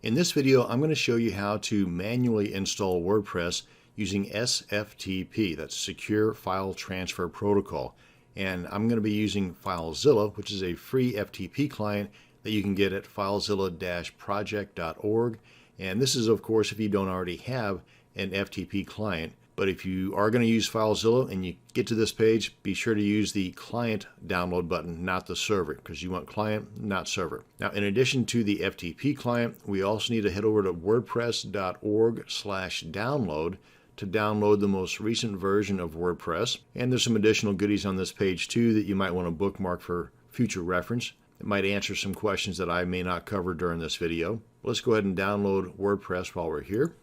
In this video, I'm going to show you how to manually install WordPress using SFTP, that's Secure File Transfer Protocol. And I'm going to be using FileZilla, which is a free FTP client that you can get at filezilla-project.org. And this is, of course, if you don't already have an FTP client. But if you are going to use FileZilla and you get to this page, be sure to use the client download button, not the server, because you want client, not server. Now, in addition to the FTP client, we also need to head over to wordpress.org/download to download the most recent version of WordPress. And there's some additional goodies on this page too that you might want to bookmark for future reference. It might answer some questions that I may not cover during this video. Let's go ahead and download WordPress while we're here.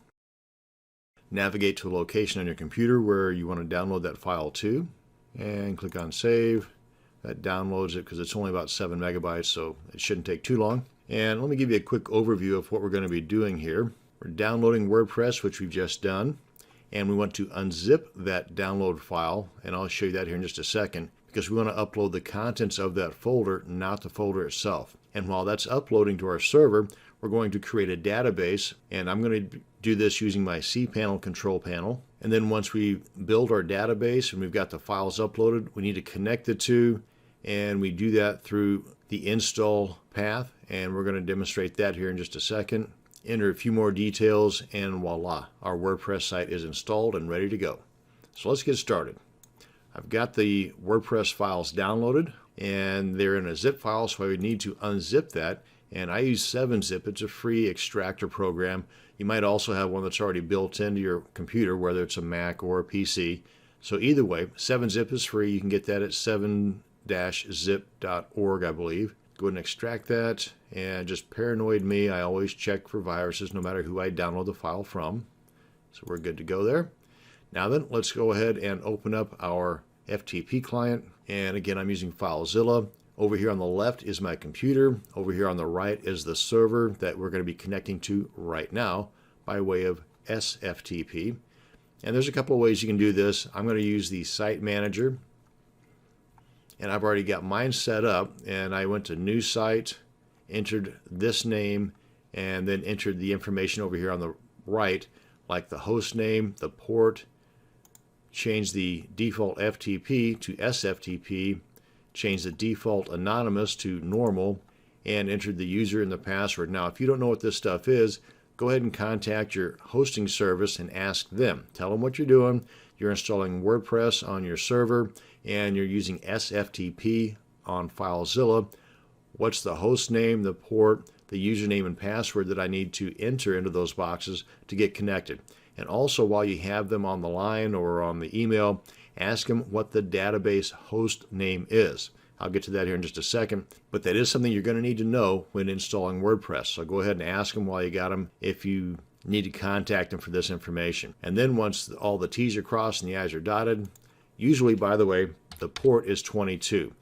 Navigate to a location on your computer where you want to download that file to, and click on Save. That downloads it because it's only about 7 megabytes, so it shouldn't take too long. And let me give you a quick overview of what we're going to be doing here. We're downloading WordPress, which we've just done, and we want to unzip that download file, and I'll show you that here in just a second, because we want to upload the contents of that folder, not the folder itself. And while that's uploading to our server, we're going to create a database, and I'm going to do this using my cPanel control panel. And then once we build our database and we've got the files uploaded, we need to connect the two, and we do that through the install path, and we're going to demonstrate that here in just a second. Enter a few more details, and voila, our WordPress site is installed and ready to go. So let's get started. I've got the WordPress files downloaded, and they're in a zip file, so I would need to unzip that. And I use 7-Zip. It's a free extractor program. You might also have one that's already built into your computer, whether it's a Mac or a PC. So either way, 7-Zip is free. You can get that at 7-zip.org, I believe. Go ahead and extract that. And just paranoid me, I always check for viruses no matter who I download the file from. So we're good to go there. Now then, let's go ahead and open up our FTP client. And again, I'm using FileZilla. Over here on the left is my computer. Over here on the right is the server that we're going to be connecting to right now by way of SFTP. And there's a couple of ways you can do this. I'm going to use the site manager. And I've already got mine set up. And I went to New Site, entered this name, and then entered the information over here on the right, like the host name, the port, change the default FTP to SFTP, change the default anonymous to normal, and entered the user and the password. Now, if you don't know what this stuff is, go ahead and contact your hosting service and ask them. Tell them what you're doing. You're installing WordPress on your server, and you're using SFTP on FileZilla. What's the host name, the port, the username and password that I need to enter into those boxes to get connected? And also, while you have them on the line or on the email, ask them what the database host name is. I'll get to that here in just a second, but that is something you're going to need to know when installing WordPress. So go ahead and ask them while you got them if you need to contact them for this information. And then once all the T's are crossed and the I's are dotted, usually, by the way, the port is 22.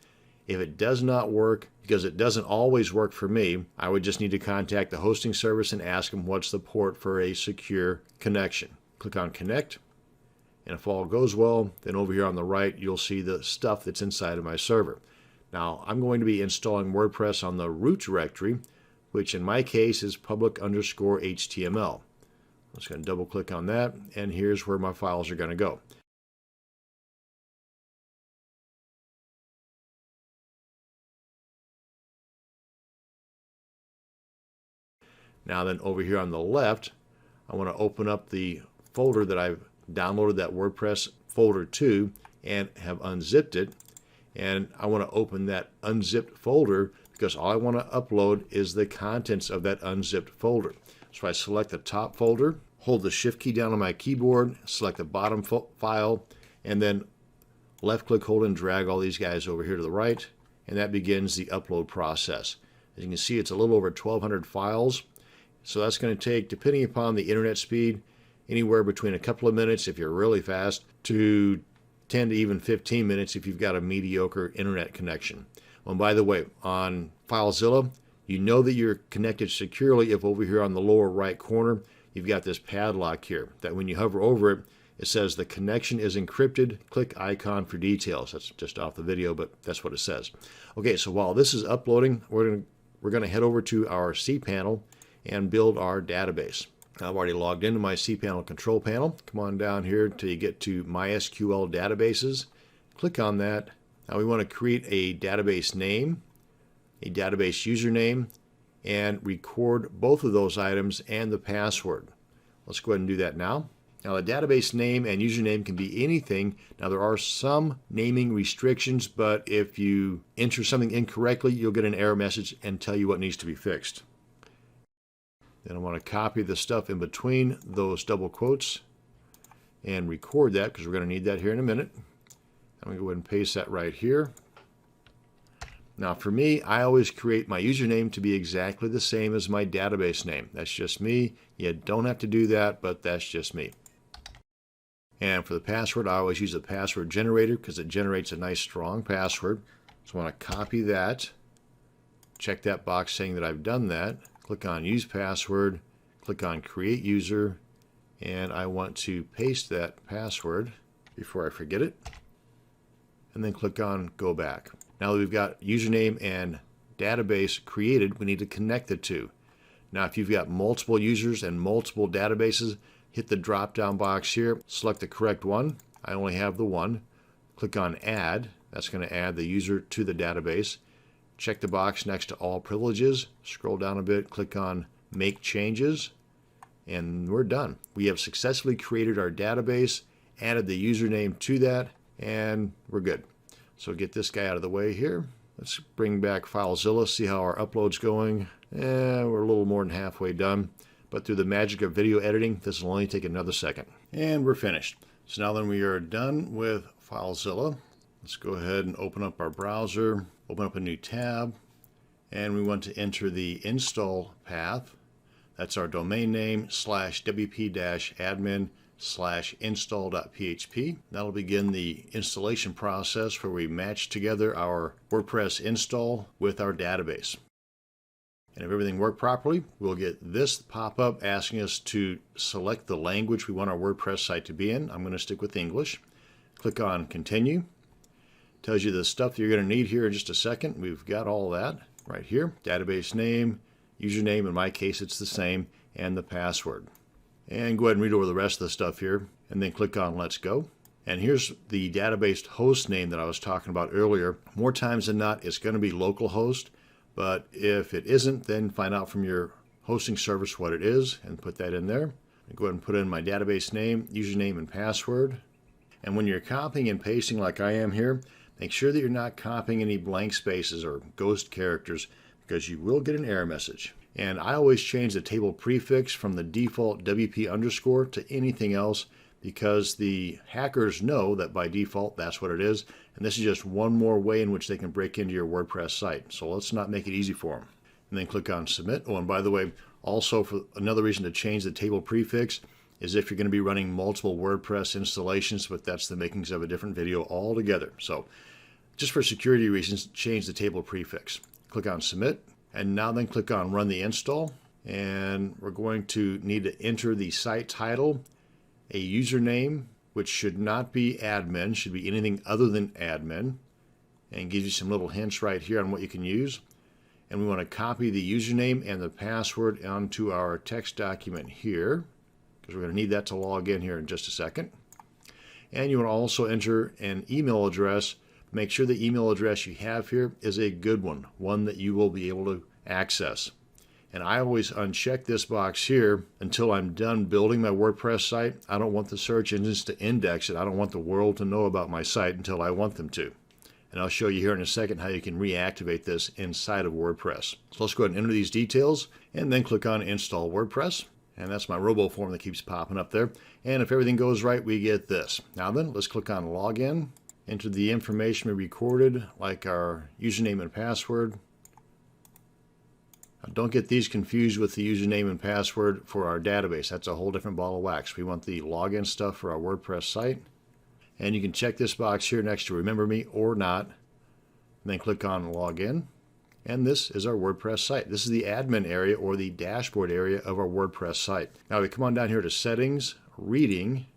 If it does not work, because it doesn't always work for me, I would just need to contact the hosting service and ask them what's the port for a secure connection. Click on Connect. And if all goes well, then over here on the right, you'll see the stuff that's inside of my server. Now, I'm going to be installing WordPress on the root directory, which in my case is public_HTML. I'm just going to double click on that, and here's where my files are going to go. Now then, over here on the left, I want to open up the folder that I've downloaded that WordPress folder to and have unzipped it. And I want to open that unzipped folder because all I want to upload is the contents of that unzipped folder. So I select the top folder, hold the Shift key down on my keyboard, select the bottom file, and then left click, hold, and drag all these guys over here to the right. And that begins the upload process. As you can see, it's a little over 1,200 files. So that's going to take, depending upon the internet speed, anywhere between a couple of minutes if you're really fast to 10 to even 15 minutes if you've got a mediocre internet connection. Well, by the way, on FileZilla, you know that you're connected securely if over here on the lower right corner, you've got this padlock here that when you hover over it, it says the connection is encrypted. Click icon for details. That's just off the video, but that's what it says. Okay, so while this is uploading, we're going to head over to our cPanel and build our database. Now, I've already logged into my cPanel control panel. Come on down here till you get to MySQL databases. Click on that. Now we want to create a database name, a database username, and record both of those items and the password. Let's go ahead and do that now. Now the database name and username can be anything. Now there are some naming restrictions, but if you enter something incorrectly, you'll get an error message and tell you what needs to be fixed. Then I want to copy the stuff in between those double quotes and record that because we're going to need that here in a minute. I'm going to go ahead and paste that right here. Now for me, I always create my username to be exactly the same as my database name. That's just me. You don't have to do that, but that's just me. And for the password, I always use a password generator because it generates a nice strong password. So I want to copy that, check that box saying that I've done that, click on Use Password, click on Create User, and I want to paste that password before I forget it, and then click on Go Back. Now that we've got username and database created, we need to connect the two. Now if you've got multiple users and multiple databases, hit the drop down box here, select the correct one. I only have the one. Click on Add. That's going to add the user to the database. Check the box next to All Privileges. Scroll down a bit, click on Make Changes, and we're done. We have successfully created our database, added the username to that, and we're good. So get this guy out of the way here. Let's bring back FileZilla, see how our upload's going. We're a little more than halfway done. But through the magic of video editing, this will only take another second. And we're finished. So now that we are done with FileZilla, let's go ahead and open up our browser, open up a new tab, and we want to enter the install path. That's our domain name /wp-admin/install.php. That'll begin the installation process where we match together our WordPress install with our database. And if everything worked properly, we'll get this pop-up asking us to select the language we want our WordPress site to be in. I'm going to stick with English. Click on Continue. Tells you the stuff that you're going to need here in just a second. We've got all that right here. Database name, username, in my case it's the same, and the password. And go ahead and read over the rest of the stuff here, and then click on Let's Go. And here's the database host name that I was talking about earlier. More times than not, it's going to be localhost, but if it isn't, then find out from your hosting service what it is and put that in there. Go ahead and put in my database name, username, and password. And when you're copying and pasting like I am here, make sure that you're not copying any blank spaces or ghost characters because you will get an error message. And I always change the table prefix from the default WP underscore to anything else because the hackers know that by default that's what it is. And this is just one more way in which they can break into your WordPress site. So let's not make it easy for them. And then click on Submit. Oh, and by the way, also for another reason to change the table prefix is if you're going to be running multiple WordPress installations, but that's the makings of a different video altogether. So just for security reasons, change the table prefix. Click on Submit. And now then click on Run the Install. And we're going to need to enter the site title, a username, which should not be admin, should be anything other than admin, and gives you some little hints right here on what you can use. And we want to copy the username and the password onto our text document here, because we're going to need that to log in here in just a second. And you want to also enter an email address. Make sure the email address you have here is a good one that you will be able to access. And I always uncheck this box here until I'm done building my WordPress site. I don't want the search engines to index it. I don't want the world to know about my site until I want them to. And I'll show you here in a second how you can reactivate this inside of WordPress. So let's go ahead and enter these details and then click on Install WordPress. And that's my robo form that keeps popping up there. And if everything goes right, we get this. Now then, let's click on Login. Enter the information we recorded, like our username and password. Now, don't get these confused with the username and password for our database. That's a whole different ball of wax. We want the login stuff for our WordPress site. And you can check this box here next to Remember Me or not. And then click on Login. And this is our WordPress site. This is the admin area or the dashboard area of our WordPress site. Now we come on down here to Settings, Reading,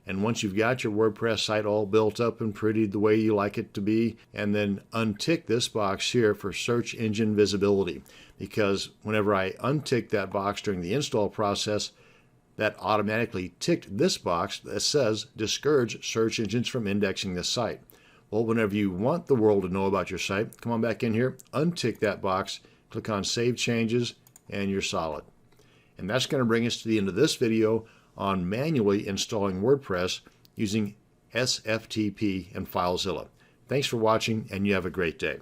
And once you've got your WordPress site all built up and prettied the way you like it to be, and then untick this box here for search engine visibility. Because whenever I untick that box during the install process, that automatically ticked this box that says discourage search engines from indexing this site. Well, whenever you want the world to know about your site, come on back in here, untick that box, click on Save Changes, and you're solid. And that's going to bring us to the end of this video on manually installing WordPress using SFTP and FileZilla. Thanks for watching, and you have a great day.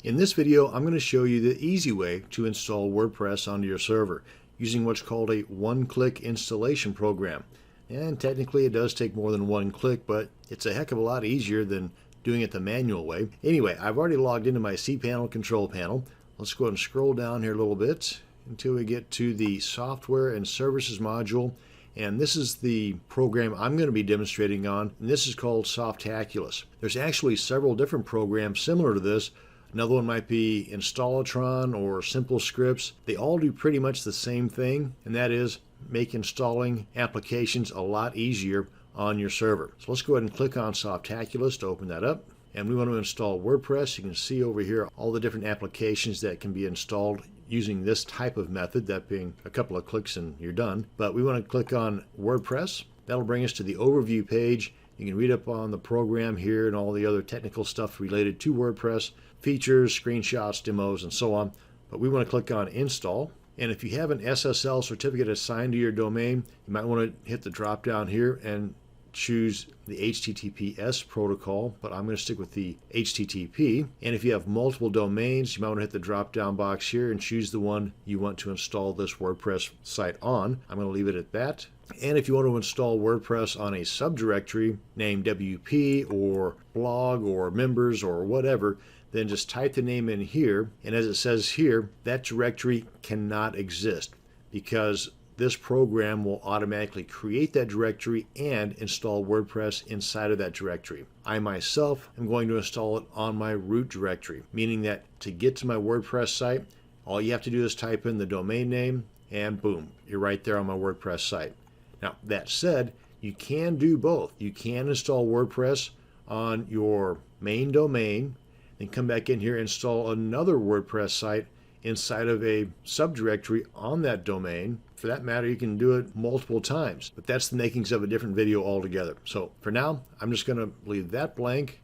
In this video, I'm going to show you the easy way to install WordPress onto your server using what's called a one-click installation program. And technically it does take more than one click, but it's a heck of a lot easier than doing it the manual way. Anyway, I've already logged into my cPanel control panel. Let's go ahead and scroll down here a little bit until we get to the Software and Services module. And this is the program I'm going to be demonstrating on, and this is called Softaculous. There's actually several different programs similar to this. Another one might be Installatron or Simple Scripts. They all do pretty much the same thing, and that is make installing applications a lot easier on your server. So let's go ahead and click on Softaculous to open that up. And we want to install WordPress. You can see over here all the different applications that can be installed using this type of method, that being a couple of clicks and you're done. But we want to click on WordPress. That'll bring us to the overview page. You can read up on the program here and all the other technical stuff related to WordPress, features, screenshots, demos, and so on. But we want to click on Install. And if you have an SSL certificate assigned to your domain, you might want to hit the drop down here and choose the HTTPS protocol, but I'm going to stick with the HTTP. And if you have multiple domains, you might want to hit the drop down box here and choose the one you want to install this WordPress site on. I'm going to leave it at that. And if you want to install WordPress on a subdirectory named WP or blog or members or whatever, then just type the name in here. And as it says here, that directory cannot exist because this program will automatically create that directory and install WordPress inside of that directory. I myself am going to install it on my root directory, meaning that to get to my WordPress site, all you have to do is type in the domain name and boom, you're right there on my WordPress site. Now, that said, you can do both. You can install WordPress on your main domain, then come back in here and install another WordPress site inside of a subdirectory on that domain. For that matter, you can do it multiple times, but that's the makings of a different video altogether. So for now, I'm just going to leave that blank.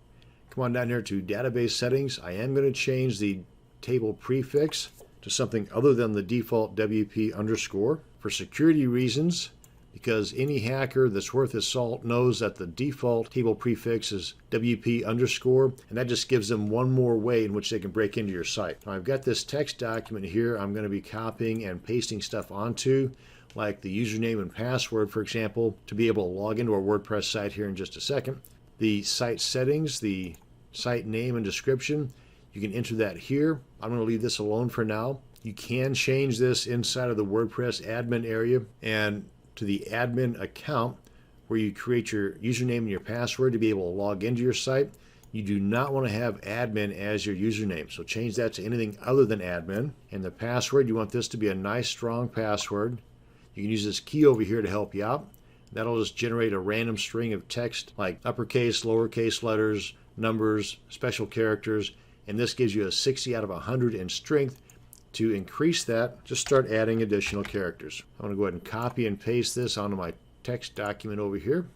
Come on down here to database settings. I am going to change the table prefix to something other than the default WP underscore for security reasons, because any hacker that's worth his salt knows that the default table prefix is WP underscore, and that just gives them one more way in which they can break into your site. Now, I've got this text document here I'm going to be copying and pasting stuff onto, like the username and password, for example, to be able to log into our WordPress site here in just a second. The site settings, the site name and description, you can enter that here. I'm going to leave this alone for now. You can change this inside of the WordPress admin area and to the admin account where you create your username and your password to be able to log into your site. You do not want to have admin as your username, so change that to anything other than admin. And the password, you want this to be a nice strong password. You can use this key over here to help you out. That'll just generate a random string of text like uppercase, lowercase letters, numbers, special characters, and this gives you a 60 out of 100 in strength. To increase that, just start adding additional characters. I'm going to go ahead and copy and paste this onto my text document over here.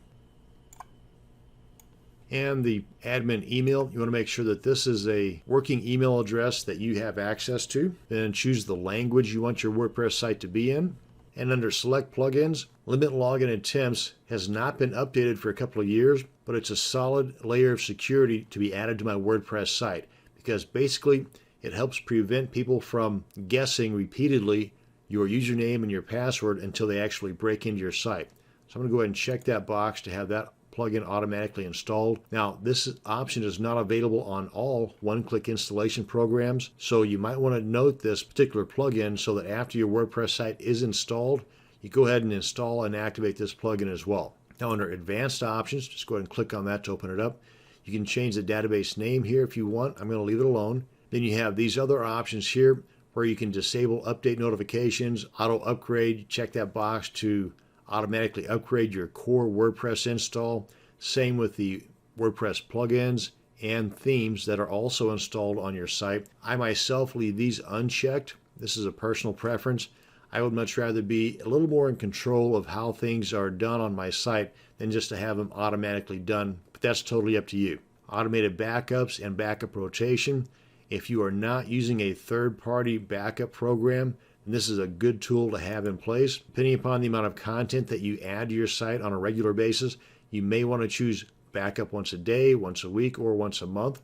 And the admin email, you want to make sure that this is a working email address that you have access to. Then choose the language you want your WordPress site to be in. And under Select Plugins, Limit Login Attempts has not been updated for a couple of years, but it's a solid layer of security to be added to my WordPress site, because basically it helps prevent people from guessing repeatedly your username and your password until they actually break into your site. So I'm going to go ahead and check that box to have that plugin automatically installed. Now, this option is not available on all one-click installation programs, so you might want to note this particular plugin so that after your WordPress site is installed, you go ahead and install and activate this plugin as well. Now, under Advanced Options, just go ahead and click on that to open it up. You can change the database name here if you want. I'm going to leave it alone. Then you have these other options here where you can disable update notifications, auto upgrade. Check that box to automatically upgrade your core WordPress install. Same with the WordPress plugins and themes that are also installed on your site. I myself leave these unchecked. This is a personal preference. I would much rather be a little more in control of how things are done on my site than just to have them automatically done, but that's totally up to you. Automated backups and backup rotation. If you are not using a third-party backup program, then this is a good tool to have in place. Depending upon the amount of content that you add to your site on a regular basis, you may want to choose backup once a day, once a week, or once a month.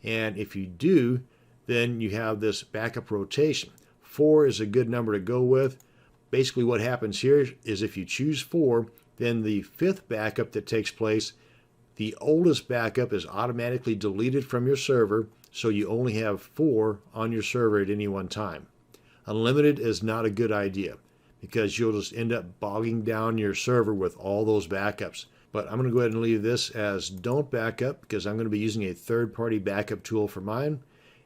And if you do, then you have this backup rotation. 4 is a good number to go with. Basically what happens here is if you choose 4, then the 5th backup that takes place, the oldest backup is automatically deleted from your server, so you only have 4 on your server at any one time. Unlimited is not a good idea because you'll just end up bogging down your server with all those backups. But I'm going to go ahead and leave this as don't backup because I'm going to be using a third-party backup tool for mine.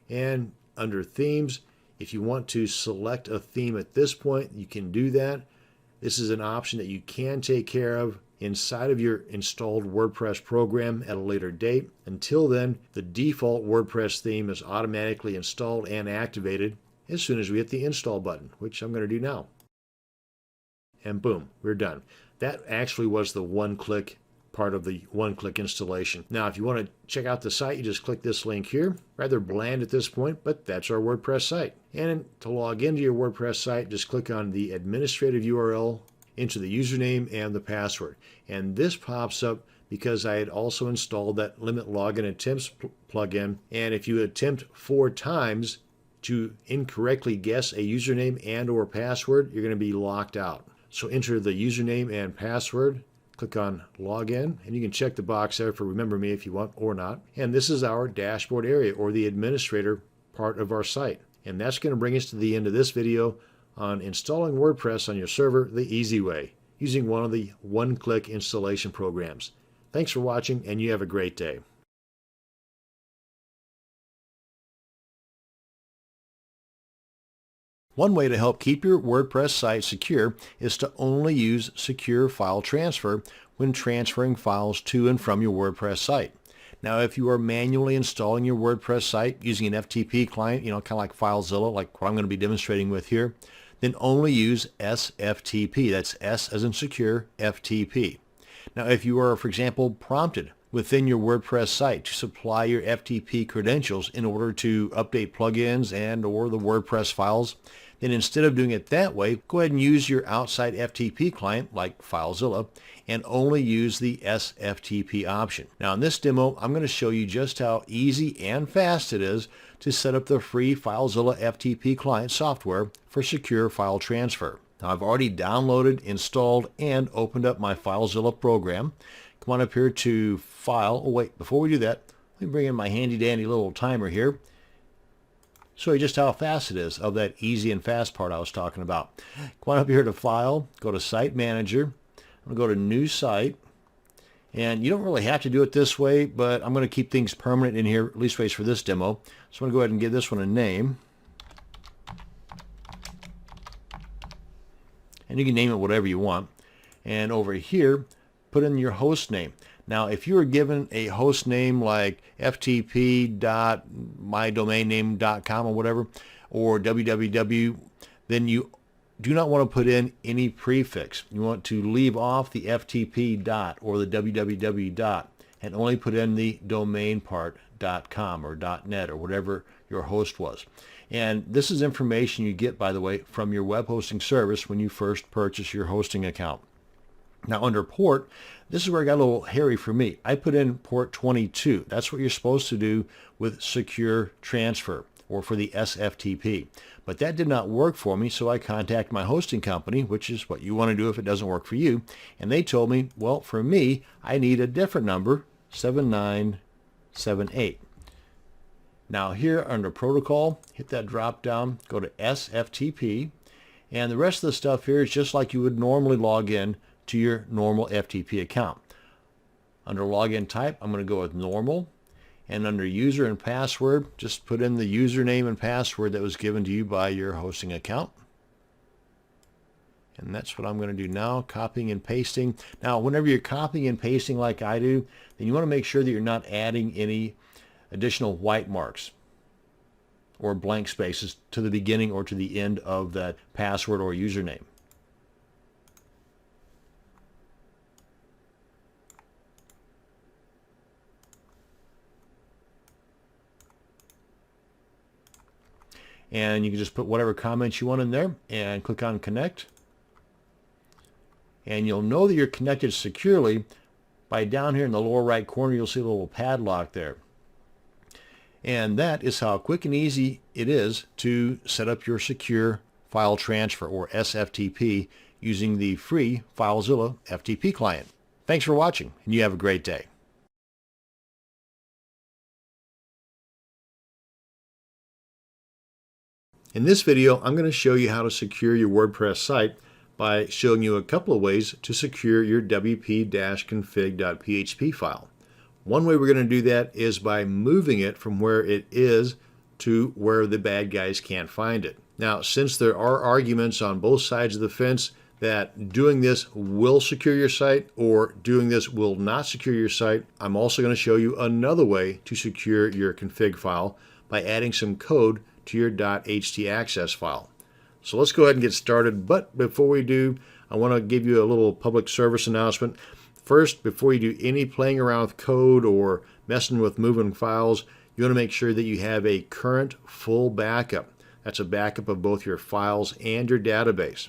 And under themes, if you want to select a theme at this point, you can do that. This is an option that you can take care of inside of your installed WordPress program at a later date. Until then, the default WordPress theme is automatically installed and activated as soon as we hit the install button, which I'm going to do now. And boom, we're done. That actually was the one-click part of the one-click installation. Now, if you want to check out the site, you just click this link here. Rather bland at this point, but that's our WordPress site. And to log into your WordPress site, just click on the administrative URL, into the username and the password. And this pops up because I had also installed that limit login attempts plugin. And if you attempt 4 times to incorrectly guess a username and or password, you're going to be locked out. So enter the username and password, click on login, and you can check the box there for remember me if you want or not. And this is our dashboard area or the administrator part of our site. And that's going to bring us to the end of this video on installing WordPress on your server the easy way using one of the one-click installation programs. Thanks for watching and you have a great day. One way to help keep your WordPress site secure is to only use secure file transfer when transferring files to and from your WordPress site. Now, if you are manually installing your WordPress site using an FTP client, kind of like FileZilla, like what I'm going to be demonstrating with here, then only use SFTP. That's S as in secure, FTP. Now, if you are, for example, prompted within your WordPress site to supply your FTP credentials in order to update plugins and or the WordPress files, then instead of doing it that way, go ahead and use your outside FTP client like FileZilla and only use the SFTP option. Now in this demo, I'm going to show you just how easy and fast it is to set up the free FileZilla FTP client software for secure file transfer. Now I've already downloaded, installed, and opened up my FileZilla program. Come on up here to File. Oh wait, before we do that, let me bring in my handy dandy little timer here. Show you just how fast it is of that easy and fast part I was talking about. Come on up here to File, go to Site Manager. I'm going to go to New Site. And you don't really have to do it this way, but I'm going to keep things permanent in here, at least for this demo. So I'm going to go ahead and give this one a name. And you can name it whatever you want. And over here, put in your host name. Now, if you were given a host name like ftp.mydomainname.com or whatever, or www, then you do not want to put in any prefix. You want to leave off the ftp dot or the www dot and only put in the domain part .com or .net or whatever your host was. And this is information you get, by the way, from your web hosting service when you first purchase your hosting account. Now under port, this is where it got a little hairy for me. I put in port 22. That's what you're supposed to do with secure transfer or for the SFTP. But that did not work for me, so I contacted my hosting company, which is what you want to do if it doesn't work for you. And they told me, well, for me, I need a different number, 7978. Now here under protocol, hit that drop down, go to SFTP, and the rest of the stuff here is just like you would normally log in to your normal FTP account. Under login type, I'm going to go with normal, And under user and password, just put in the username and password that was given to you by your hosting account. And that's what I'm going to do now, copying and pasting. Now, whenever you're copying and pasting like I do, then you want to make sure that you're not adding any additional white marks or blank spaces to the beginning or to the end of that password or username. And you can just put whatever comments you want in there and click on connect. And you'll know that you're connected securely by down here in the lower right corner, you'll see a little padlock there. And that is how quick and easy it is to set up your secure file transfer, or SFTP, using the free FileZilla FTP client. Thanks for watching, and you have a great day. In this video, I'm going to show you how to secure your WordPress site by showing you a couple of ways to secure your wp-config.php file. One way we're going to do that is by moving it from where it is to where the bad guys can't find it. Now, since there are arguments on both sides of the fence that doing this will secure your site or doing this will not secure your site, I'm also going to show you another way to secure your config file by adding some code to your .htaccess file. So let's go ahead and get started, but before we do, I want to give you a little public service announcement. First, before you do any playing around with code or messing with moving files, you want to make sure that you have a current full backup. That's a backup of both your files and your database.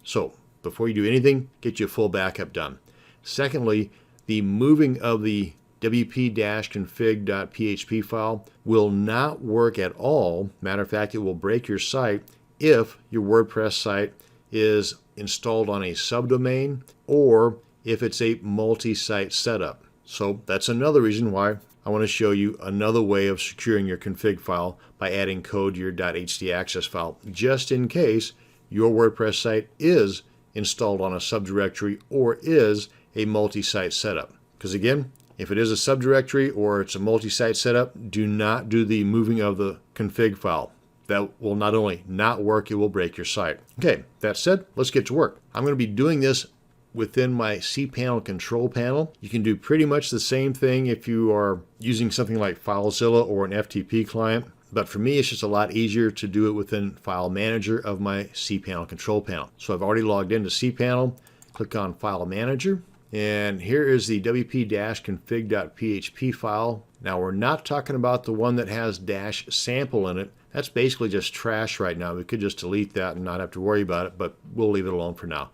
So before you do anything, get your full backup done. Secondly, the moving of the wp-config.php file will not work at all. Matter of fact, it will break your site if your WordPress site is installed on a subdomain or if it's a multi-site setup. So that's another reason why I want to show you another way of securing your config file by adding code to your .htaccess file, just in case your WordPress site is installed on a subdirectory or is a multi-site setup. Because again, if it is a subdirectory or it's a multi-site setup, do not do the moving of the config file. That will not only not work, it will break your site. Okay, that said, let's get to work. I'm going to be doing this within my cPanel control panel. You can do pretty much the same thing if you are using something like FileZilla or an FTP client, but for me it's just a lot easier to do it within File Manager of my cPanel control panel. So I've already logged into cPanel, click on File Manager, and here is the wp-config.php file. Now we're not talking about the one that has -sample in it. That's basically just trash right now. We could just delete that and not have to worry about it, but we'll leave it alone for now.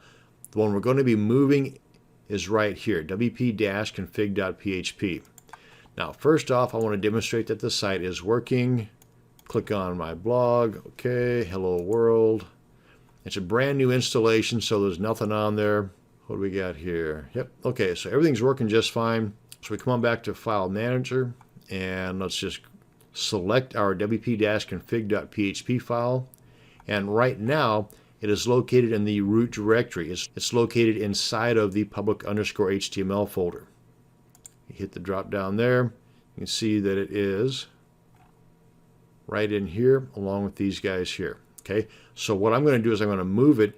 The one we're going to be moving is right here, wp-config.php. Now first off, I want to demonstrate that the site is working. Click on my blog. Okay, hello world. It's a brand new installation, so there's nothing on there. What do we got here? Yep, okay, so everything's working just fine. So we come on back to File Manager, and let's just select our wp-config.php file. And right now, it is located in the root directory. It's located inside of the public_HTML folder. You hit the drop down there. You can see that it is right in here, along with these guys here. Okay, so what I'm going to do is I'm going to move it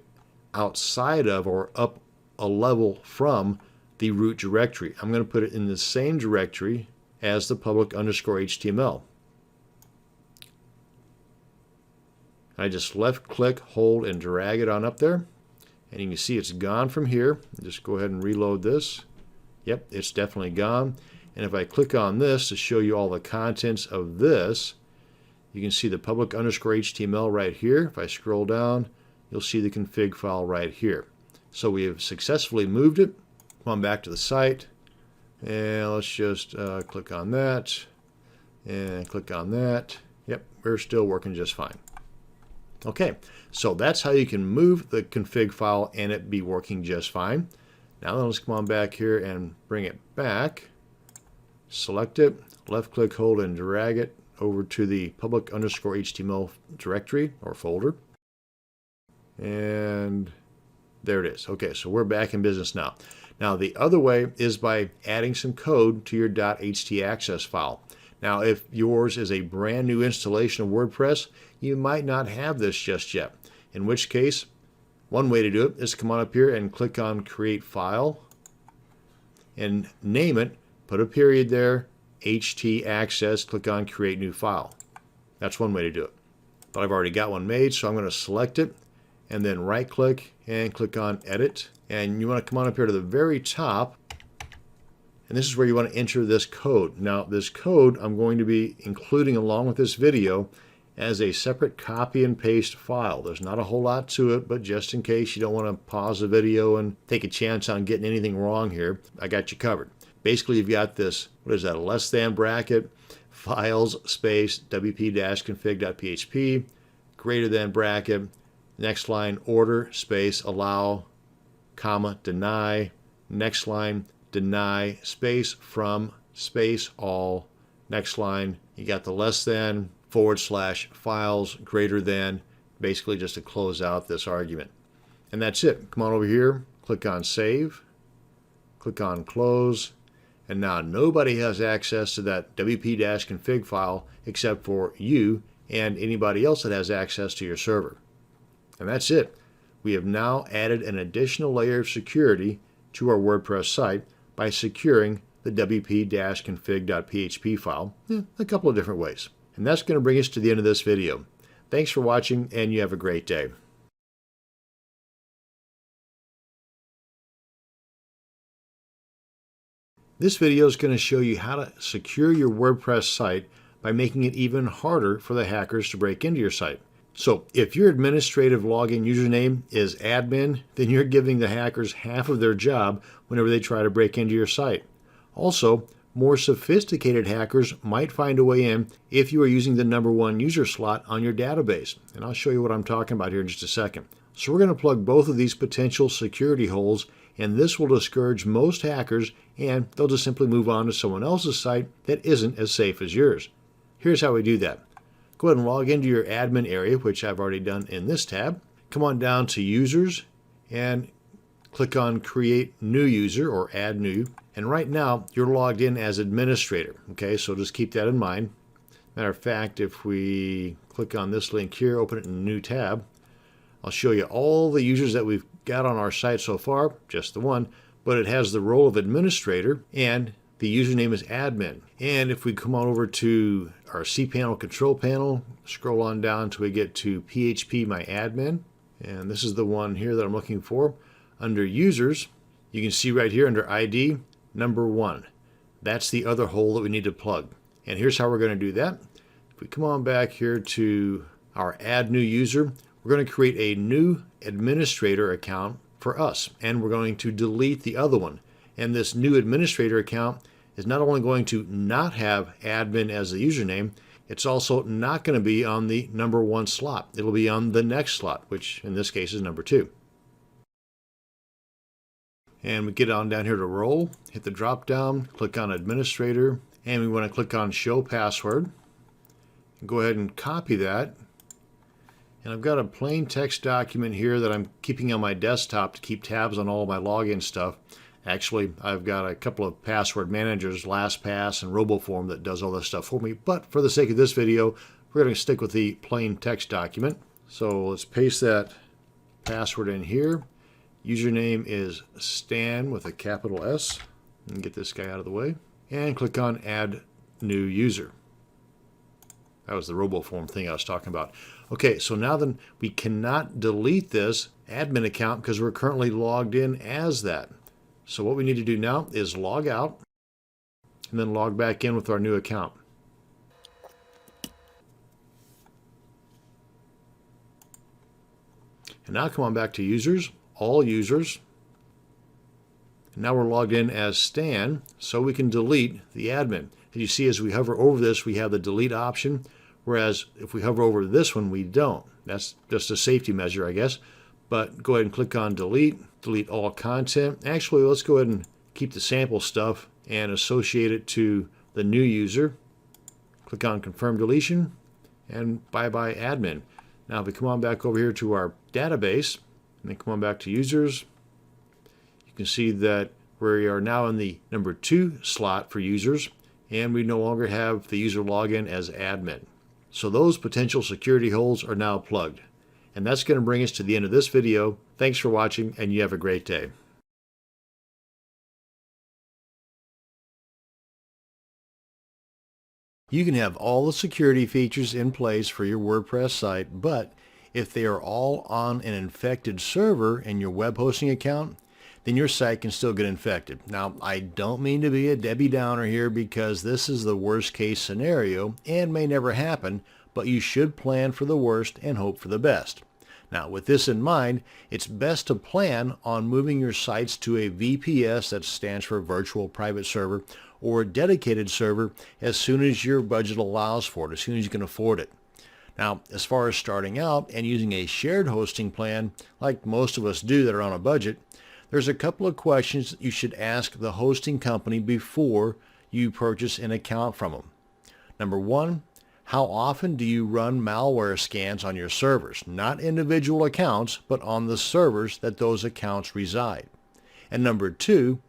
outside of or up a level from the root directory. I'm going to put it in the same directory as the public_HTML. I just left click, hold, and drag it on up there. And you can see it's gone from here. Just go ahead and reload this. Yep, it's definitely gone. And if I click on this to show you all the contents of this, you can see the public_HTML right here. If I scroll down, you'll see the config file right here. So we have successfully moved it. Come on back to the site, and let's just click on that, and click on that. Yep, we're still working just fine. Okay, so that's how you can move the config file and it be working just fine. Now let's come on back here and bring it back. Select it, left click, hold, and drag it over to the public_HTML directory or folder. And there it is. Okay, so we're back in business now. Now the other way is by adding some code to your .htaccess file. Now, if yours is a brand new installation of WordPress, you might not have this just yet. In which case, one way to do it is come on up here and click on Create File and name it, put a period there, htaccess, click on Create New File. That's one way to do it. But I've already got one made, so I'm going to select it and then right click and click on Edit. And you want to come on up here to the very top, and this is where you want to enter this code. Now, this code I'm going to be including along with this video as a separate copy and paste file. There's not a whole lot to it, but just in case you don't want to pause the video and take a chance on getting anything wrong here, I got you covered. Basically, you've got this, what is that, a less than bracket, files space wp-config.php, greater than bracket, next line order space allow, comma, deny, next line deny space from space all, next line you got the less than / files greater than, basically just to close out this argument. And that's it. Come on over here, click on save, click on close, and now nobody has access to that wp-config file except for you and anybody else that has access to your server. And that's it. We have now added an additional layer of security to our WordPress site by securing the wp-config.php file a couple of different ways. And that's going to bring us to the end of this video. Thanks for watching, and you have a great day. This video is going to show you how to secure your WordPress site by making it even harder for the hackers to break into your site. So if your administrative login username is admin, then you're giving the hackers half of their job whenever they try to break into your site. Also, more sophisticated hackers might find a way in if you are using the #1 user slot on your database. And I'll show you what I'm talking about here in just a second. So we're going to plug both of these potential security holes, and this will discourage most hackers, and they'll just simply move on to someone else's site that isn't as safe as yours. Here's how we do that. Go ahead and log into your admin area, which I've already done in this tab. Come on down to Users and click on Create New User or Add New. And right now, you're logged in as administrator. Okay, so just keep that in mind. Matter of fact, if we click on this link here, open it in a new tab, I'll show you all the users that we've got on our site so far, just the one, but it has the role of administrator and the username is admin. And if we come on over to our cPanel control panel, scroll on down until we get to PHP My Admin, and this is the one here that I'm looking for. Under users, you can see right here under ID, #1. That's the other hole that we need to plug. And here's how we're going to do that. If we come on back here to our add new user, we're going to create a new administrator account for us, and we're going to delete the other one. And this new administrator account is not only going to not have admin as the username, it's also not going to be on the #1 slot. It'll be on the next slot, which in this case is #2. And we get on down here to role, hit the drop down, click on administrator, and we want to click on show password. Go ahead and copy that. And I've got a plain text document here that I'm keeping on my desktop to keep tabs on all of my login stuff. Actually, I've got a couple of password managers, LastPass and RoboForm, that does all this stuff for me. But for the sake of this video, we're going to stick with the plain text document. So let's paste that password in here. Username is Stan with a capital S. And get this guy out of the way. And click on Add New User. That was the RoboForm thing I was talking about. Okay, so now then we cannot delete this admin account because we're currently logged in as that. So what we need to do now is log out and then log back in with our new account. And now come on back to users, all users. And now we're logged in as Stan, so we can delete the admin. As you see, as we hover over this, we have the delete option, whereas if we hover over this one, we don't. That's just a safety measure, I guess. But go ahead and click on delete, delete all content. Actually, let's go ahead and keep the sample stuff and associate it to the new user. Click on confirm deletion and bye-bye admin. Now if we come on back over here to our database and then come on back to users, you can see that we are now in the #2 slot for users. and we no longer have the user login as admin. So those potential security holes are now plugged. And that's going to bring us to the end of this video. Thanks for watching, and you have a great day. You can have all the security features in place for your WordPress site, but if they are all on an infected server in your web hosting account, then your site can still get infected. Now, I don't mean to be a Debbie Downer here, because this is the worst case scenario and may never happen, but you should plan for the worst and hope for the best. Now, with this in mind, it's best to plan on moving your sites to a VPS, that stands for Virtual Private Server, or a dedicated server as soon as your budget allows for it, as soon as you can afford it. Now, as far as starting out and using a shared hosting plan, like most of us do that are on a budget, there's a couple of questions that you should ask the hosting company before you purchase an account from them. Number one, how often do you run malware scans on your servers? Not individual accounts, but on the servers that those accounts reside. And number two,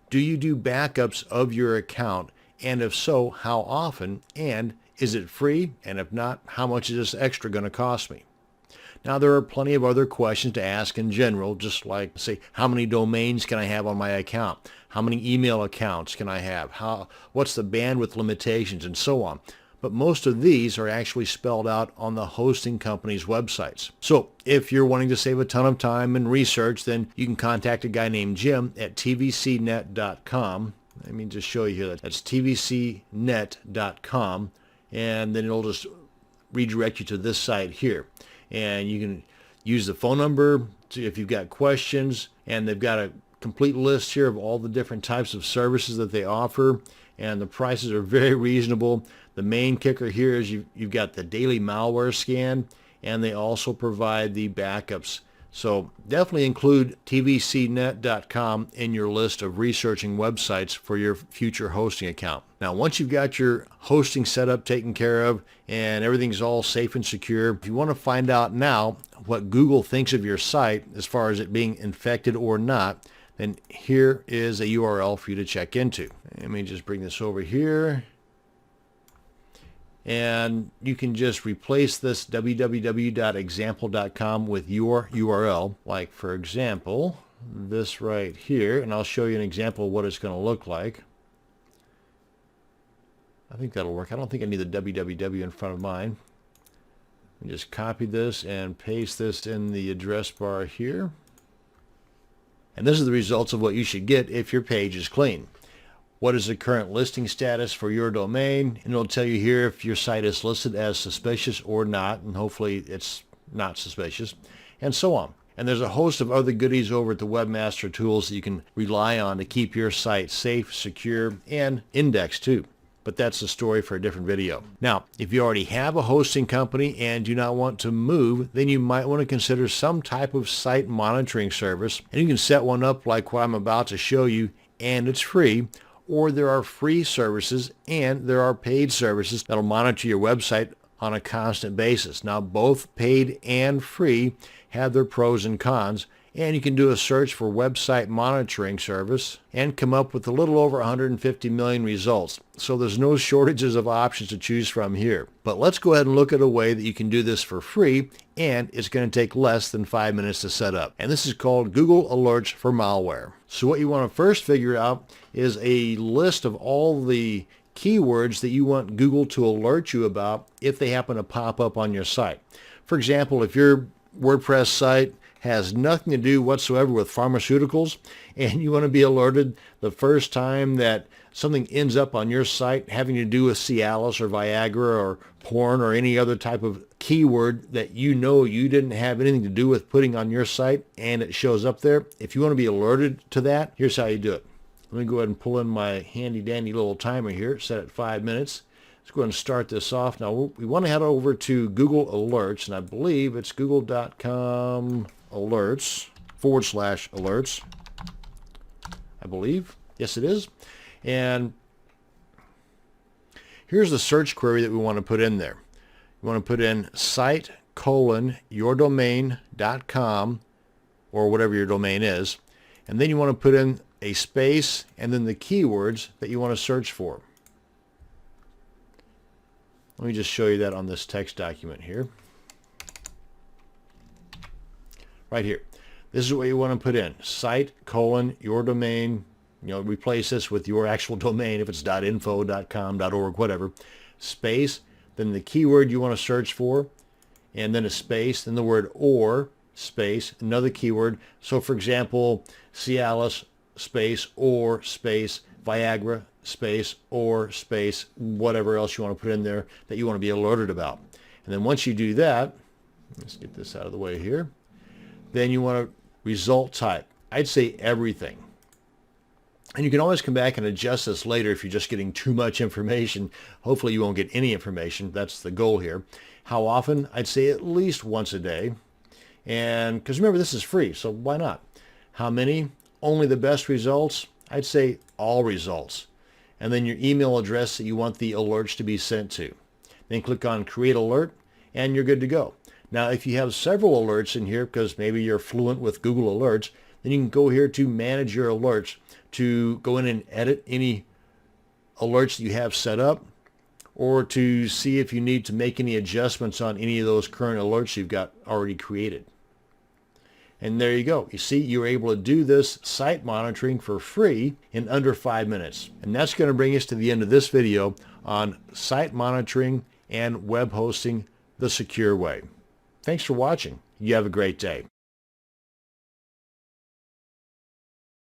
do you do backups of your account? And if so, how often? And is it free? And if not, how much is this extra going to cost me? Now, there are plenty of other questions to ask in general, just like, say, how many domains can I have on my account? How many email accounts can I have? What's the bandwidth limitations, and so on. But most of these are actually spelled out on the hosting company's websites. So if you're wanting to save a ton of time and research, then you can contact a guy named Jim at tvcnet.com. Let me just show you here. That's tvcnet.com, and then it'll just redirect you to this site here. And you can use the phone number if you've got questions, and they've got a complete list here of all the different types of services that they offer, and the prices are very reasonable. The main kicker here is you've got the daily malware scan, and they also provide the backups. So definitely include tvcnet.com in your list of researching websites for your future hosting account. Now, once you've got your hosting setup taken care of and everything's all safe and secure, if you want to find out now what Google thinks of your site as far as it being infected or not, then here is a URL for you to check into. Let me just bring this over here. And you can just replace this www.example.com with your URL, like, for example, this right here, and I'll show you an example of what it's going to look like. I think that'll work. I don't think I need the www in front of mine. Let me just copy this and paste this in the address bar here. And this is the results of what you should get if your page is clean. What is the current listing status for your domain? And it'll tell you here if your site is listed as suspicious or not, and hopefully it's not suspicious, and so on. And there's a host of other goodies over at the Webmaster Tools that you can rely on to keep your site safe, secure, and indexed too. But that's a story for a different video. Now, if you already have a hosting company and do not want to move, then you might want to consider some type of site monitoring service. And you can set one up like what I'm about to show you, and it's free. Or there are free services and there are paid services that'll monitor your website on a constant basis. Now, both paid and free have their pros and cons, and you can do a search for website monitoring service and come up with a little over 150 million results. So there's no shortages of options to choose from here. But let's go ahead and look at a way that you can do this for free, and it's going to take less than 5 minutes to set up. And this is called Google Alerts for Malware. So what you want to first figure out is a list of all the keywords that you want Google to alert you about if they happen to pop up on your site. For example, if your WordPress site has nothing to do whatsoever with pharmaceuticals, and you want to be alerted the first time that something ends up on your site having to do with Cialis or Viagra or porn or any other type of keyword that you know you didn't have anything to do with putting on your site, and it shows up there. If you want to be alerted to that, here's how you do it. Let me go ahead and pull in my handy dandy little timer here, set at 5 minutes. Let's go ahead and start this off. Now we want to head over to Google Alerts, and I believe it's google.com alerts /alerts. I believe. Yes, it is. And here's the search query that we want to put in there. You want to put in site:/yourdomain.com, or whatever your domain is. And then you want to put in a space and then the keywords that you want to search for. Let me just show you that on this text document here. Right here. This is what you want to put in. Site, your domain, replace this with your actual domain if it's .info, .com, .org, whatever. Space, then the keyword you want to search for, and then a space, then the word or, space, another keyword. So for example, Cialis, space, or, space, Viagra, space, or, space, whatever else you want to put in there that you want to be alerted about. And then once you do that, let's get this out of the way here, then you want to result type. I'd say everything. And you can always come back and adjust this later if you're just getting too much information. Hopefully you won't get any information. That's the goal here. How often? I'd say at least once a day. And because remember, this is free, so why not? How many? Only the best results? I'd say all results. And then your email address that you want the alerts to be sent to. Then click on Create Alert, and you're good to go. Now, if you have several alerts in here, because maybe you're fluent with Google Alerts, then you can go here to Manage Your Alerts to go in and edit any alerts that you have set up, or to see if you need to make any adjustments on any of those current alerts you've got already created. And there you go. You see, you're able to do this site monitoring for free in under 5 minutes. And that's going to bring us to the end of this video on site monitoring and web hosting the secure way. Thanks for watching. You have a great day.